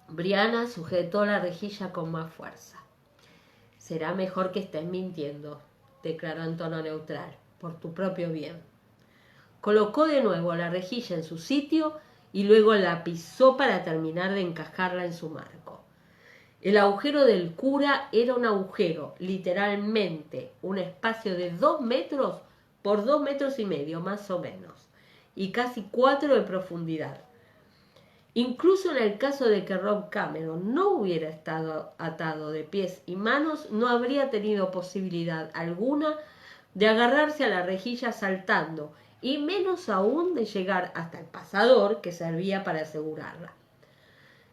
Brianna sujetó la rejilla con más fuerza. «Será mejor que estés mintiendo», declaró en tono neutral, «por tu propio bien». Colocó de nuevo la rejilla en su sitio y luego la pisó para terminar de encajarla en su marco. El agujero del cura era un agujero, literalmente, un espacio de 2 metros por 2 metros y medio, más o menos, y casi 4 de profundidad. Incluso en el caso de que Rob Cameron no hubiera estado atado de pies y manos, no habría tenido posibilidad alguna de agarrarse a la rejilla saltando, y menos aún de llegar hasta el pasador que servía para asegurarla.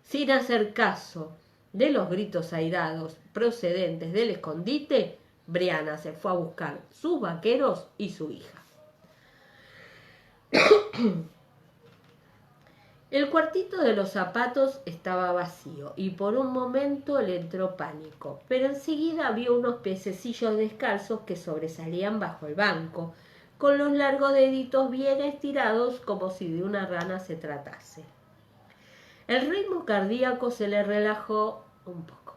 Sin hacer caso de los gritos airados procedentes del escondite, Brianna se fue a buscar sus vaqueros y su hija. El cuartito de los zapatos estaba vacío y por un momento le entró pánico, pero enseguida vio unos piececillos descalzos que sobresalían bajo el banco, con los largos deditos bien estirados como si de una rana se tratase. El ritmo cardíaco se le relajó un poco.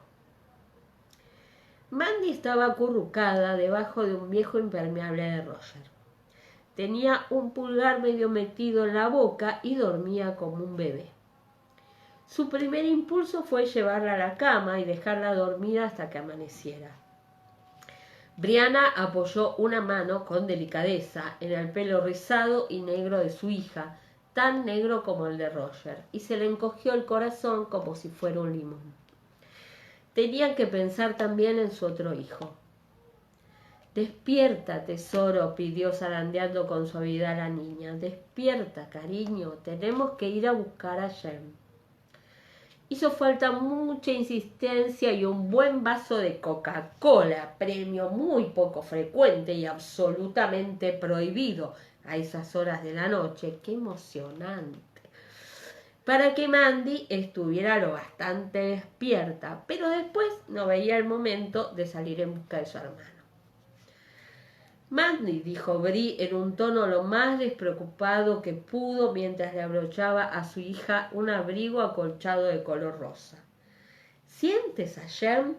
Mandy estaba acurrucada debajo de un viejo impermeable de Roger. Tenía un pulgar medio metido en la boca y dormía como un bebé. Su primer impulso fue llevarla a la cama y dejarla dormida hasta que amaneciera. Brianna apoyó una mano con delicadeza en el pelo rizado y negro de su hija, tan negro como el de Roger, y se le encogió el corazón como si fuera un limón. Tenía que pensar también en su otro hijo. «Despierta, tesoro», pidió zarandeando con suavidad la niña. «Despierta, cariño, tenemos que ir a buscar a Jem». Hizo falta mucha insistencia y un buen vaso de Coca-Cola, premio muy poco frecuente y absolutamente prohibido a esas horas de la noche. ¡Qué emocionante! para que Mandy estuviera lo bastante despierta, pero después no veía el momento de salir en busca de su hermano. Mandy, dijo Bree en un tono lo más despreocupado que pudo mientras le abrochaba a su hija un abrigo acolchado de color rosa. ¿Sientes a Jem?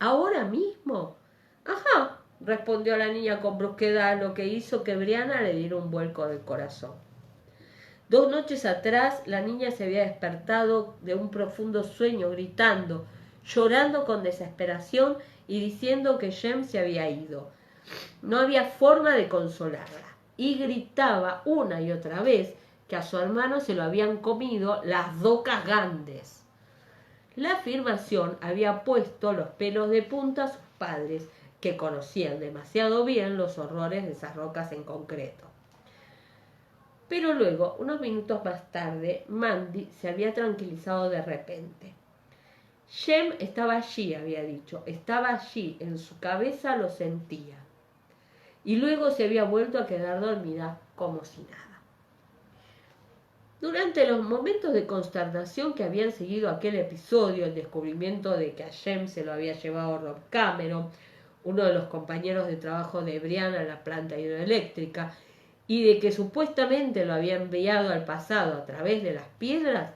¿Ahora mismo? Ajá, respondió la niña con brusquedad, lo que hizo que Brianna le diera un vuelco del corazón. 2 noches atrás, la niña se había despertado de un profundo sueño, gritando, llorando con desesperación y diciendo que Jem se había ido. No había forma de consolarla, y gritaba una y otra vez que a su hermano se lo habían comido las docas grandes. La afirmación había puesto los pelos de punta a sus padres, que conocían demasiado bien los horrores de esas rocas en concreto. Pero luego, unos minutos más tarde, Mandy se había tranquilizado de repente. Jem estaba allí, había dicho, estaba allí, en su cabeza lo sentía. Y luego se había vuelto a quedar dormida como si nada. Durante los momentos de consternación que habían seguido aquel episodio, el descubrimiento de que a Jem se lo había llevado Rob Cameron, uno de los compañeros de trabajo de Brianna en la planta hidroeléctrica, y de que supuestamente lo había enviado al pasado a través de las piedras,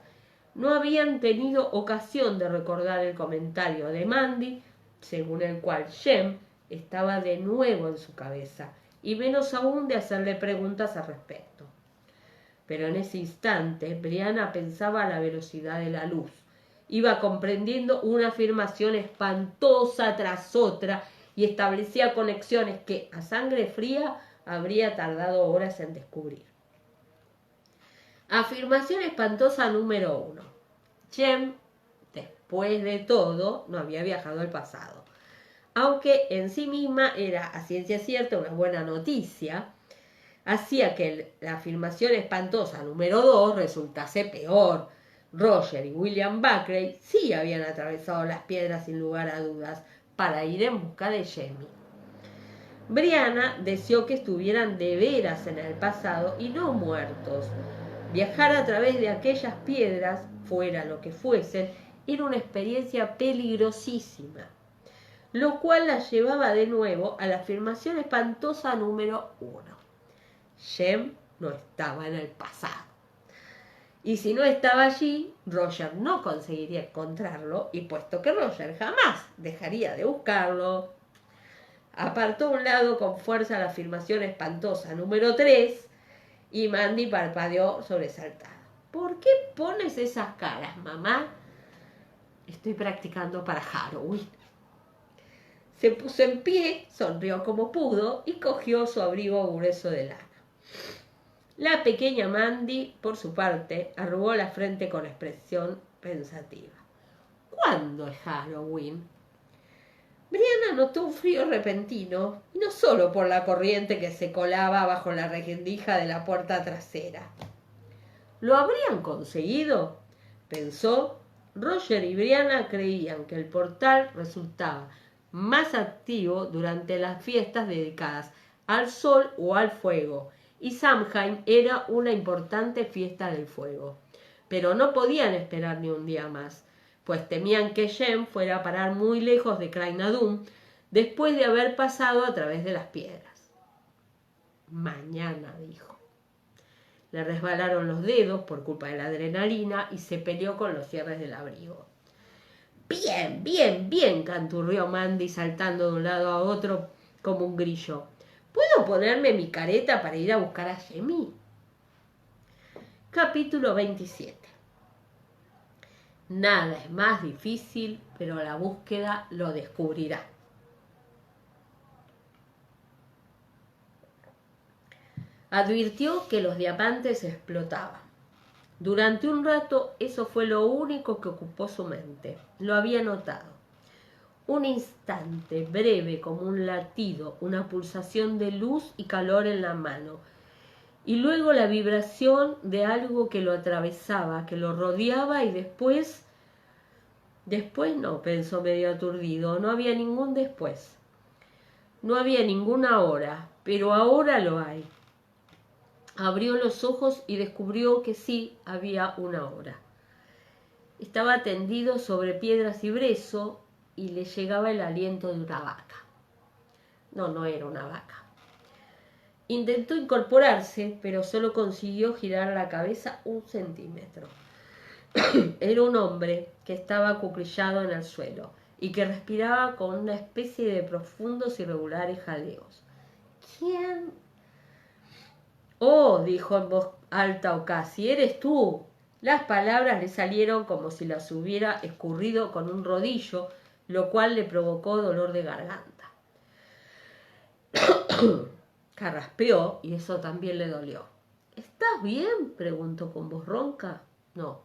no habían tenido ocasión de recordar el comentario de Mandy, según el cual Jem estaba de nuevo en su cabeza, y menos aún de hacerle preguntas al respecto. Pero en ese instante, Brianna pensaba a la velocidad de la luz. Iba comprendiendo una afirmación espantosa tras otra y establecía conexiones que, a sangre fría, habría tardado horas en descubrir. Afirmación espantosa número 1. Jem, después de todo, no había viajado al pasado. Aunque en sí misma era a ciencia cierta una buena noticia, hacía que la afirmación espantosa número 2 resultase peor. Roger y William Buckley sí habían atravesado las piedras sin lugar a dudas para ir en busca de Jamie. Brianna deseó que estuvieran de veras en el pasado y no muertos. Viajar a través de aquellas piedras, fuera lo que fuesen, era una experiencia peligrosísima, lo cual la llevaba de nuevo a la afirmación espantosa número 1. Jem no estaba en el pasado. Y si no estaba allí, Roger no conseguiría encontrarlo, y puesto que Roger jamás dejaría de buscarlo, apartó a un lado con fuerza la afirmación espantosa número 3 y Mandy parpadeó sobresaltada. ¿Por qué pones esas caras, mamá? Estoy practicando para Halloween. Se puso en pie, sonrió como pudo y cogió su abrigo grueso de lana. La pequeña Mandy, por su parte, arrugó la frente con expresión pensativa. ¿Cuándo es Halloween? Brianna notó un frío repentino, y no solo por la corriente que se colaba bajo la rendija de la puerta trasera. ¿Lo habrían conseguido? Pensó. Roger y Brianna creían que el portal resultaba más activo durante las fiestas dedicadas al sol o al fuego, y Samhain era una importante fiesta del fuego. Pero no podían esperar ni un día más, pues temían que Jem fuera a parar muy lejos de Craig-Nadum después de haber pasado a través de las piedras. Mañana, dijo. Le resbalaron los dedos por culpa de la adrenalina y se peleó con los cierres del abrigo. Bien, bien, bien, canturrió Mandy saltando de un lado a otro como un grillo. ¿Puedo ponerme mi careta para ir a buscar a Jamie? Capítulo 27. Nada es más difícil, pero la búsqueda lo descubrirá. Advirtió que los diamantes explotaban. Durante un rato eso fue lo único que ocupó su mente. Lo había notado. Un instante breve como un latido, una pulsación de luz y calor en la mano, y luego la vibración de algo que lo atravesaba, que lo rodeaba, y después no, pensó medio aturdido, no había ningún después. No había ninguna hora, pero ahora lo hay. Abrió los ojos y descubrió que sí había una hora. Estaba tendido sobre piedras y brezo y le llegaba el aliento de una vaca. No, no era una vaca. Intentó incorporarse, pero solo consiguió girar la cabeza 1 centímetro. Era un hombre que estaba acuclillado en el suelo y que respiraba con una especie de profundos y regulares jadeos. ¿Quién? Oh, dijo en voz alta o casi, eres tú. Las palabras le salieron como si las hubiera escurrido con un rodillo, lo cual le provocó dolor de garganta. Carraspeó y eso también le dolió. ¿Estás bien?, preguntó con voz ronca. No.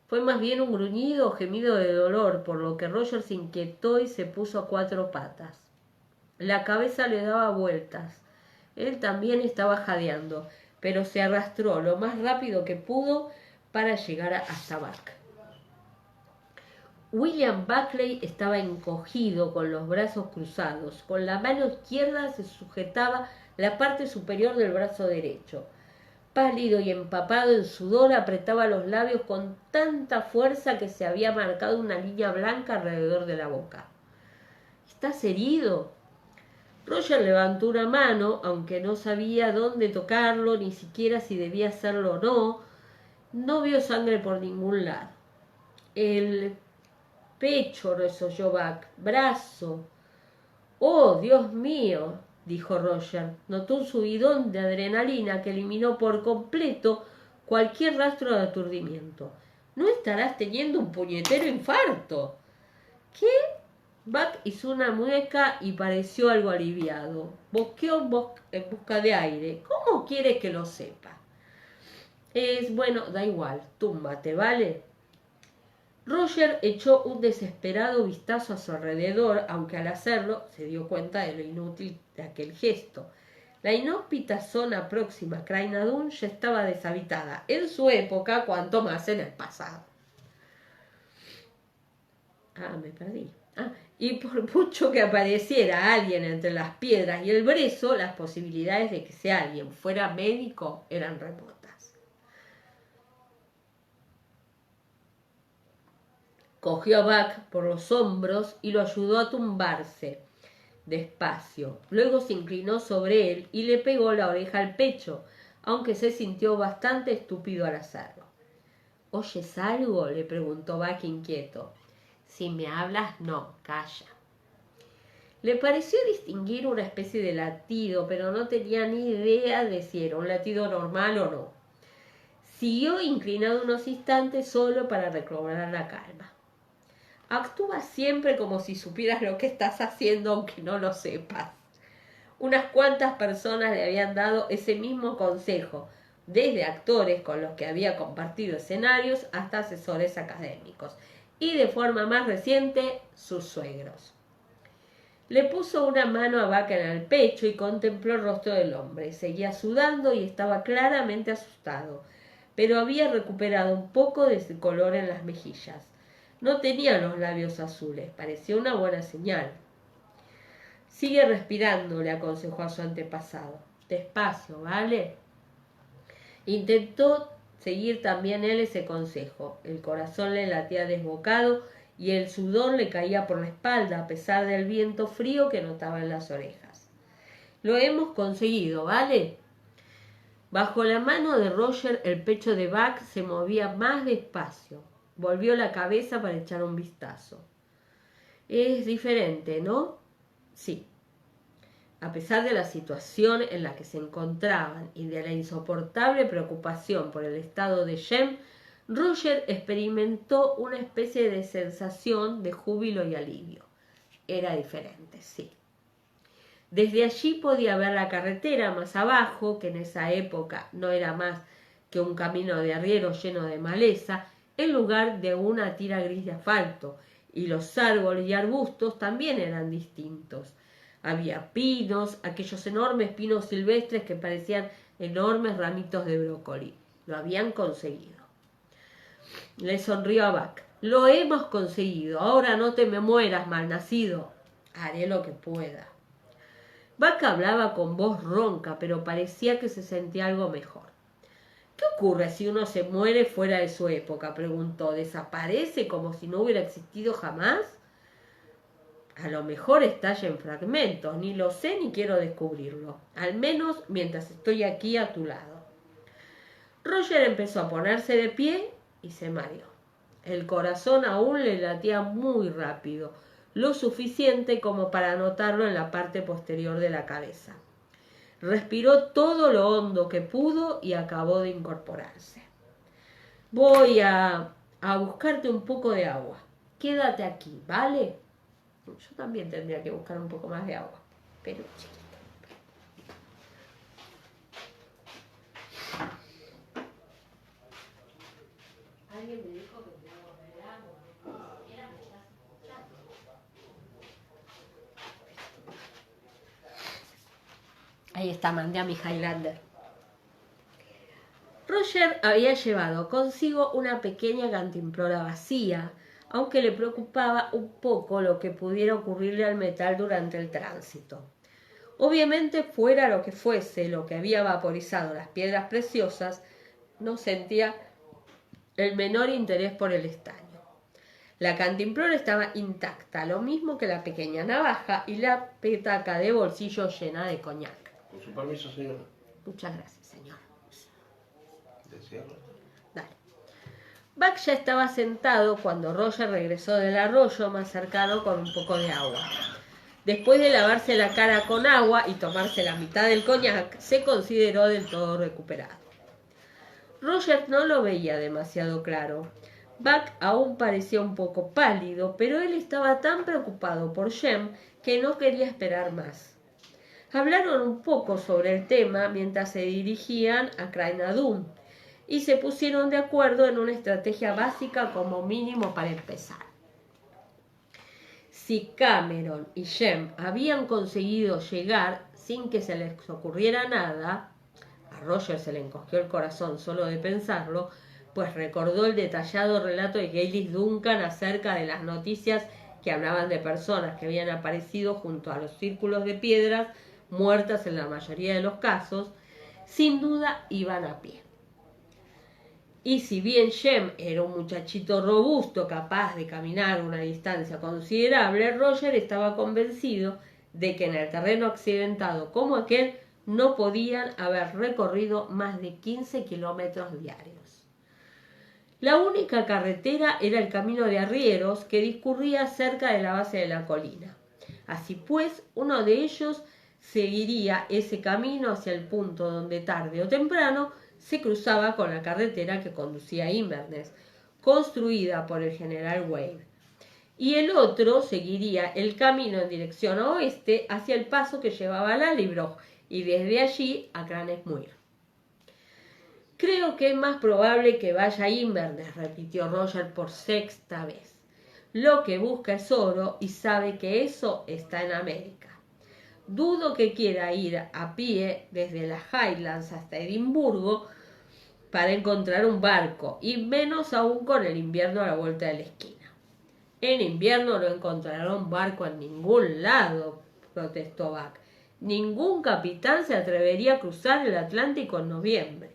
Fue más bien un gruñido o gemido de dolor, por lo que Roger se inquietó y se puso a 4 patas. La cabeza le daba vueltas. Él también estaba jadeando, pero se arrastró lo más rápido que pudo para llegar hasta Buck. William Buckley estaba encogido con los brazos cruzados. Con la mano izquierda se sujetaba la parte superior del brazo derecho. Pálido y empapado en sudor, apretaba los labios con tanta fuerza que se había marcado una línea blanca alrededor de la boca. ¿Estás herido? Roger levantó una mano, aunque no sabía dónde tocarlo, ni siquiera si debía hacerlo o no. No vio sangre por ningún lado. El pecho, resolló Buck. Brazo. Oh, Dios mío, dijo Roger. Notó un subidón de adrenalina que eliminó por completo cualquier rastro de aturdimiento. ¿No estarás teniendo un puñetero infarto? ¿Qué? Buck hizo una mueca y pareció algo aliviado. Bosqueó en busca de aire. ¿Cómo quieres que lo sepa? Bueno, da igual. Túmbate, ¿vale? Roger echó un desesperado vistazo a su alrededor, aunque al hacerlo se dio cuenta de lo inútil de aquel gesto. La inhóspita zona próxima a Craignadoon ya estaba deshabitada en su época, cuanto más en el pasado. Me perdí. Y por mucho que apareciera alguien entre las piedras y el brezo, las posibilidades de que ese alguien fuera médico eran remotas. Cogió a Buck por los hombros y lo ayudó a tumbarse despacio. Luego se inclinó sobre él y le pegó la oreja al pecho, aunque se sintió bastante estúpido al hacerlo. ¿Oyes algo?, le preguntó Buck inquieto. Si me hablas, no, calla. Le pareció distinguir una especie de latido, pero no tenía ni idea de si era un latido normal o no. Siguió inclinado unos instantes solo para recobrar la calma. Actúa siempre como si supieras lo que estás haciendo, aunque no lo sepas. Unas cuantas personas le habían dado ese mismo consejo, desde actores con los que había compartido escenarios hasta asesores académicos, y de forma más reciente, sus suegros. Le puso una mano a Buck en el pecho y contempló el rostro del hombre. Seguía sudando y estaba claramente asustado, pero había recuperado un poco de ese color en las mejillas. No tenía los labios azules, parecía una buena señal. Sigue respirando, le aconsejó a su antepasado. Despacio, ¿vale? Intentó seguir también él ese consejo. El corazón le latía desbocado y el sudor le caía por la espalda a pesar del viento frío que notaba en las orejas. Lo hemos conseguido, ¿vale? Bajo la mano de Roger el pecho de Buck se movía más despacio. Volvió la cabeza para echar un vistazo. Es diferente, ¿no? Sí. A pesar de la situación en la que se encontraban y de la insoportable preocupación por el estado de Jem, Roger experimentó una especie de sensación de júbilo y alivio. Era diferente, sí. Desde allí podía ver la carretera más abajo, que en esa época no era más que un camino de arriero lleno de maleza, en lugar de una tira gris de asfalto, y los árboles y arbustos también eran distintos. Había pinos, aquellos enormes pinos silvestres que parecían enormes ramitos de brócoli. Lo habían conseguido. Le sonrió a Buck. Lo hemos conseguido. Ahora no te me mueras, malnacido. Haré lo que pueda. Buck hablaba con voz ronca, pero parecía que se sentía algo mejor. ¿Qué ocurre si uno se muere fuera de su época?, preguntó. ¿Desaparece como si no hubiera existido jamás? A lo mejor estalla en fragmentos, ni lo sé ni quiero descubrirlo, al menos mientras estoy aquí a tu lado. Roger empezó a ponerse de pie y se mareó. El corazón aún le latía muy rápido, lo suficiente como para notarlo en la parte posterior de la cabeza. Respiró todo lo hondo que pudo y acabó de incorporarse. Voy a buscarte un poco de agua. Quédate aquí, ¿vale? Yo también tendría que buscar un poco más de agua, pero chiquita. Alguien me dijo que tenía que beber agua, ni siquiera me estás escuchando. Ahí está, mandé a mi Highlander. Roger había llevado consigo una pequeña cantimplora vacía, aunque le preocupaba un poco lo que pudiera ocurrirle al metal durante el tránsito. Obviamente, fuera lo que fuese lo que había vaporizado las piedras preciosas, no sentía el menor interés por el estaño. La cantimplora estaba intacta, lo mismo que la pequeña navaja y la petaca de bolsillo llena de coñac. Con su permiso, señora. Muchas gracias, señor. Desierra. Dale. Buck ya estaba sentado cuando Roger regresó del arroyo más cercano con un poco de agua. Después de lavarse la cara con agua y tomarse la mitad del coñac, se consideró del todo recuperado. Roger no lo veía demasiado claro. Buck aún parecía un poco pálido, pero él estaba tan preocupado por Jem que no quería esperar más. Hablaron un poco sobre el tema mientras se dirigían a Craig Nardun y se pusieron de acuerdo en una estrategia básica como mínimo para empezar. Si Cameron y Jem habían conseguido llegar sin que se les ocurriera nada, a Roger se le encogió el corazón solo de pensarlo, pues recordó el detallado relato de Gaylis Duncan acerca de las noticias que hablaban de personas que habían aparecido junto a los círculos de piedras, muertas en la mayoría de los casos. Sin duda iban a pie. Y si bien Jem era un muchachito robusto capaz de caminar una distancia considerable, Roger estaba convencido de que en el terreno accidentado como aquel no podían haber recorrido más de 15 kilómetros diarios. La única carretera era el camino de arrieros que discurría cerca de la base de la colina. Así pues, uno de ellos seguiría ese camino hacia el punto donde tarde o temprano se cruzaba con la carretera que conducía a Inverness, construida por el general Wade, y el otro seguiría el camino en dirección oeste hacia el paso que llevaba a Lallybroch y desde allí a Cranesmuir. Creo que es más probable que vaya a Inverness, repitió Roger por sexta vez. Lo que busca es oro y sabe que eso está en América. Dudo que quiera ir a pie desde las Highlands hasta Edimburgo para encontrar un barco, y menos aún con el invierno a la vuelta de la esquina. En invierno no encontrará un barco en ningún lado, protestó Buck. Ningún capitán se atrevería a cruzar el Atlántico en noviembre.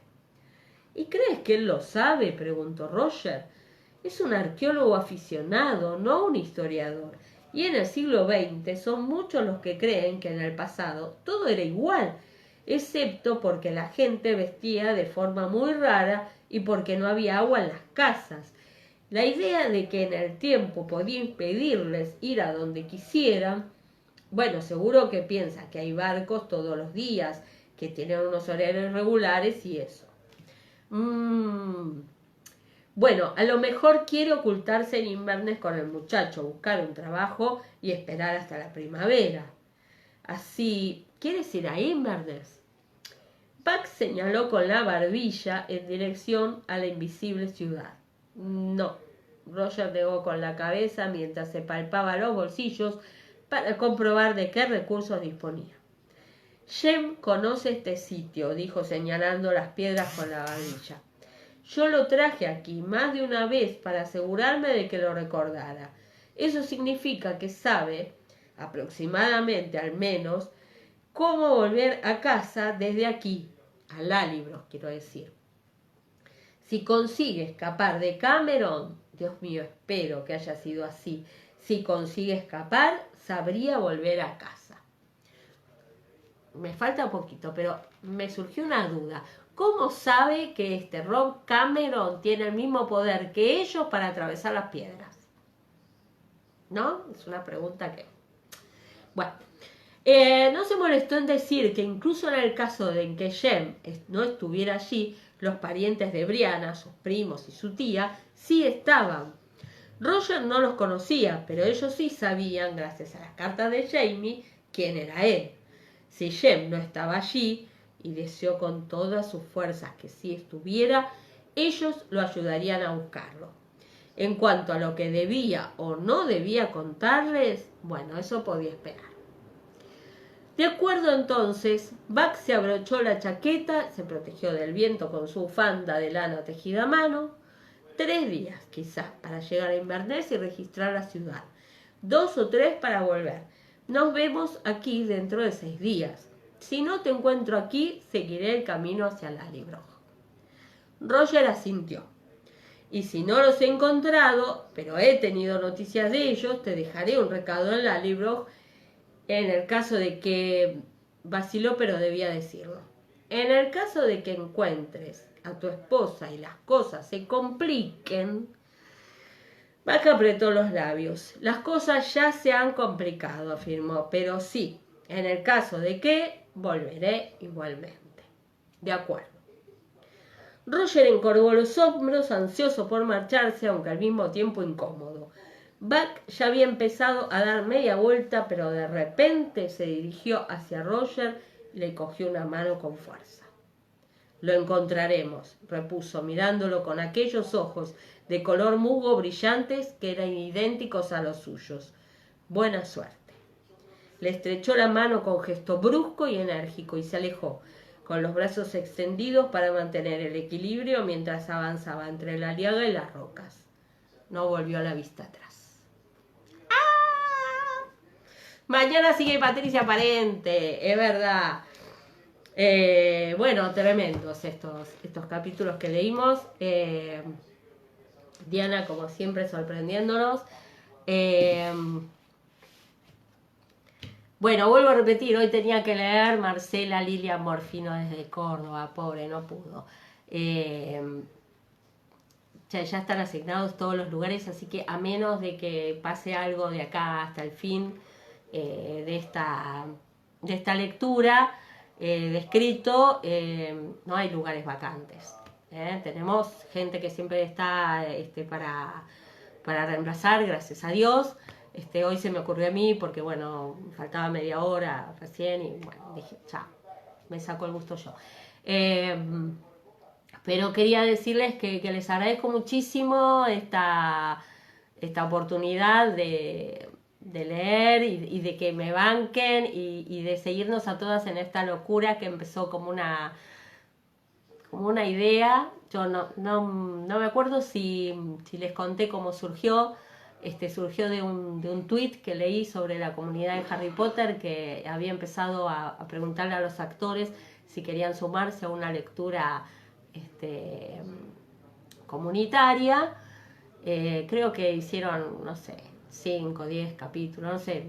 ¿Y crees que él lo sabe?, preguntó Roger. Es un arqueólogo aficionado, no un historiador. Y en el siglo XX son muchos los que creen que en el pasado todo era igual, excepto porque la gente vestía de forma muy rara y porque no había agua en las casas. La idea de que en el tiempo podía impedirles ir a donde quisieran, bueno, seguro que piensa que hay barcos todos los días, que tienen unos horarios regulares y eso. Bueno, a lo mejor quiere ocultarse en Inverness con el muchacho, buscar un trabajo y esperar hasta la primavera. Así, ¿quieres ir a Inverness? Buck señaló con la barbilla en dirección a la invisible ciudad. No, Roger negó con la cabeza mientras se palpaba los bolsillos para comprobar de qué recursos disponía. Jem conoce este sitio, dijo señalando las piedras con la barbilla. Yo lo traje aquí más de una vez para asegurarme de que lo recordara. Eso significa que sabe, aproximadamente al menos, cómo volver a casa desde aquí, a Lallybroch, quiero decir. Si consigue escapar de Cameron, Dios mío, espero que haya sido así. Si consigue escapar, sabría volver a casa. Me falta un poquito, pero me surgió una duda. ¿Cómo sabe que Rob Cameron tiene el mismo poder que ellos para atravesar las piedras? ¿No? Es una pregunta que... Bueno, no se molestó en decir que incluso en el caso de que Jem no estuviera allí, los parientes de Brianna, sus primos y su tía, sí estaban. Roger no los conocía, pero ellos sí sabían, gracias a las cartas de Jamie, quién era él. Si Jem no estaba allí, y deseó con todas sus fuerzas que sí estuviera, ellos lo ayudarían a buscarlo. En cuanto a lo que debía o no debía contarles, bueno, eso podía esperar. De acuerdo entonces, Buck se abrochó la chaqueta, se protegió del viento con su bufanda de lana tejida a mano. 3 días, quizás, para llegar a Inverness y registrar la ciudad. 2 o 3 para volver. Nos vemos aquí dentro de 6 días. Si no te encuentro aquí, seguiré el camino hacia Lallybroch. Roger asintió. Y si no los he encontrado, pero he tenido noticias de ellos, te dejaré un recado en Lallybroch, en el caso de que... Vaciló, pero debía decirlo. En el caso de que encuentres a tu esposa y las cosas se compliquen... Buck apretó los labios. Las cosas ya se han complicado, afirmó, pero sí, en el caso de que, volveré igualmente. De acuerdo. Roger encorvó los hombros, ansioso por marcharse, aunque al mismo tiempo incómodo. Buck ya había empezado a dar media vuelta, pero de repente se dirigió hacia Roger y le cogió una mano con fuerza. Lo encontraremos, repuso, mirándolo con aquellos ojos de color musgo brillantes que eran idénticos a los suyos. Buena suerte. Le estrechó la mano con gesto brusco y enérgico y se alejó, con los brazos extendidos para mantener el equilibrio mientras avanzaba entre la liaga y las rocas. No volvió la vista atrás. ¡Ah! Mañana sigue Patricia Parente, es verdad. Bueno, tremendos estos capítulos que leímos. Diana, como siempre, sorprendiéndonos. Bueno, vuelvo a repetir, hoy tenía que leer Marcela Lilia Morfino desde Córdoba, pobre, no pudo. Ya están asignados todos los lugares, así que a menos de que pase algo de acá hasta el fin de esta lectura de escrito, no hay lugares vacantes. Tenemos gente que siempre está para reemplazar, gracias a Dios. Hoy se me ocurrió a mí porque, bueno, faltaba media hora recién y, bueno, dije, ya, me saco el gusto yo. Pero quería decirles que les agradezco muchísimo esta oportunidad de leer y de que me banquen y de seguirnos a todas en esta locura que empezó como una idea. Yo no me acuerdo si les conté cómo surgió. Surgió de un tuit que leí sobre la comunidad de Harry Potter, que había empezado a preguntarle a los actores si querían sumarse a una lectura comunitaria. Creo que hicieron, no sé, 5 o 10 capítulos, no sé,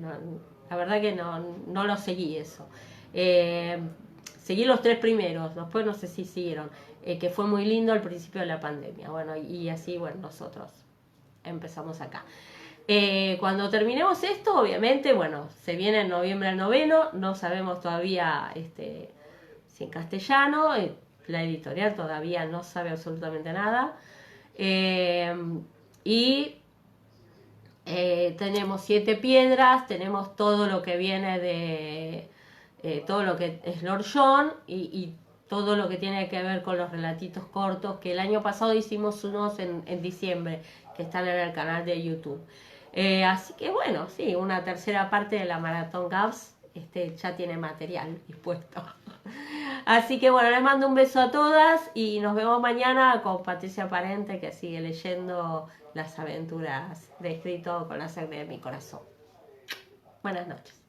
la verdad que no lo seguí eso. Seguí los 3 primeros, después no sé si siguieron, que fue muy lindo al principio de la pandemia. Bueno, y así, bueno, nosotros empezamos acá. Cuando terminemos esto, obviamente, bueno, se viene en noviembre el 9º, no sabemos todavía si en castellano, la editorial todavía no sabe absolutamente nada. Tenemos 7 piedras, tenemos todo lo que viene de todo lo que es Lord John y todo lo que tiene que ver con los relatitos cortos, que el año pasado hicimos unos en diciembre, que están en el canal de YouTube. Así que bueno, sí, una tercera parte de la Maratón Gabs ya tiene material dispuesto. Así que bueno, les mando un beso a todas y nos vemos mañana con Patricia Parente, que sigue leyendo las aventuras de escrito con la sangre de mi corazón. Buenas noches.